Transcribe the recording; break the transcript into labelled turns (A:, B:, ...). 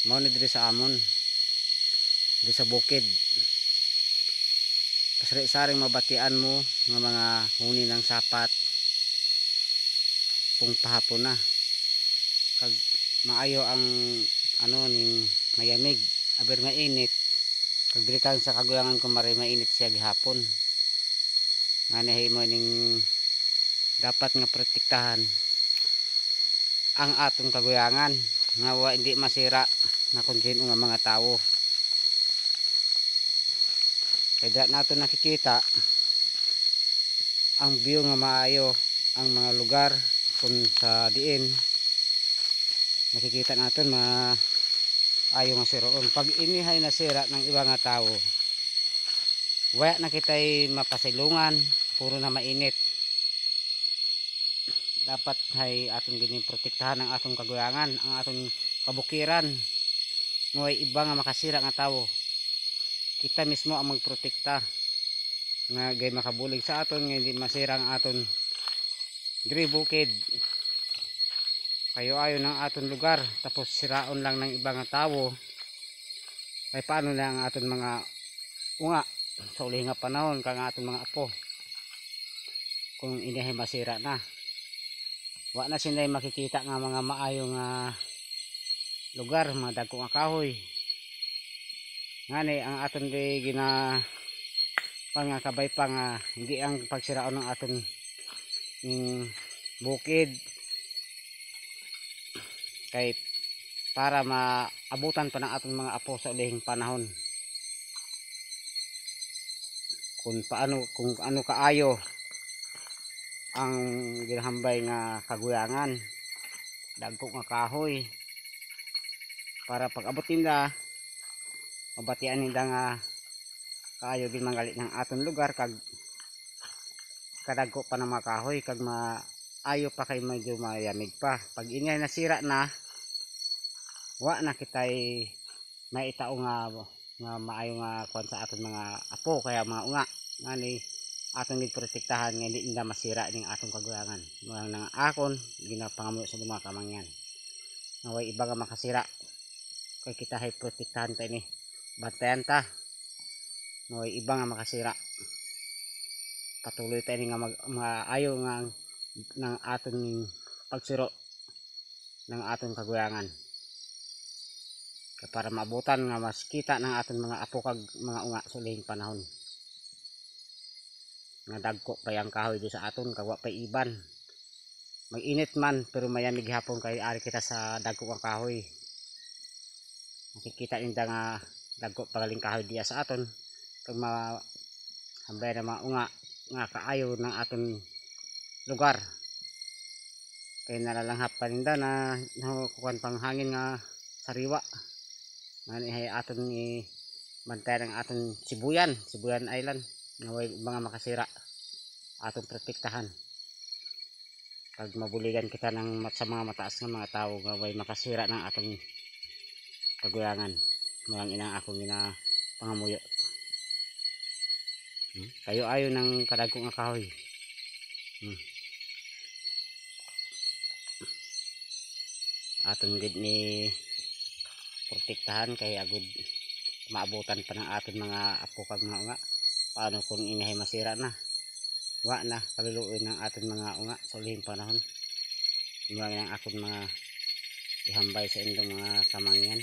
A: mao ni diri sa amon, diri sa bukid. Pasari-saring mabatian mo nga mga huni ng sapat pung pahapon na kag maayo ang ano ning mayamig aber mainit kag diri kan sa kaguyangan ko mari mainit siya gihapon ngani mo ning dapat nga protektahan ang atong kaguyangan nga hindi masira na kung nga mga tawo. Kaya nato nakikita ang view nga maayo ang mga lugar kung sa diin nakikita natin maayo nga siroon. Pag inihay nasira ng iba nga tao, wala na kita'y mapasilungan, puro na mainit. Dapat hay atong gining protektahan ang atong kaguyangan, ang atong kabukiran. Ngoy iba nga makasira nga tawo, kita mismo ang magprotekta nga gay makabulig sa aton nga hindi masira ang aton diri bukid. Kayo ayo ng aton lugar tapos siraon lang ng ibang tawo, ay paano na ang aton mga unga sa uli nga panahon kang aton mga apo kung inihay masira na. Wa na sinay makikita nga mga maayo nga lugar, mga dagko nga kahoy. Ngani ang aton di gina pangakabay pa nga hindi ang pagsiraon ng aton bukid kay para maabutan pa ng atong mga apo sa ulihing panahon kung ano kaayo ang ginahambay nga kaguyangan dagko nga kahoy para pag abot nila mabatian nila nga kaayo gid manggali ng aton lugar kag kadagko pa ng mga kahoy kag maayo pa kay medyo mayamig pa. Pag inyay nasira na wa na kitay maitao nga maayo nga kuan sa aton mga apo kaya mga unga ngani atong giprotektahan nga hindi nila masira ning atong kaguyangan. Mga nang akon ginapangamuyo sa mga kamangyan nga way iba nga makasira kay kita hay protektahan ta ini, bantayan ta nga way iba nga makasira. Patuloy tayo nga maayo nga ng ating pagsiro ng ating kaguyangan para maabutan nga mas kita ng ating mga apo kag mga unga sa ulihing panahon nga dagko pa yang kahoy di sa aton kag wa pa iban mag-init man pero mayamig hapon kay ari kita sa dagko ang kahoy. Makikita ninda nga dagko pagaling kahoy diya sa aton kag hambay na mga unga nga kaayo ng aton lugar kay nalalanghap pa ninda na kukuan pang hangin nga sariwa ngani hay aton bantayan ang aton Sibuyan Island nga way mga makasira atong protektahan kag mabuligan kita ng sa mga mataas nga mga tawo nga way makasira ng atong kaguyangan. Malang inang akong pangamuyo. Kayo ayo ng kadagko nga kahoy. Aton gid ni protektahan kay agud maabutan pa ng aton mga apo kag mga unga. Paano kung inahay masira na? Wa na kabiluoy ng aton mga unga sa ulihing panahon. Mga ang akon mga ihambay sa indong mga kamangyan.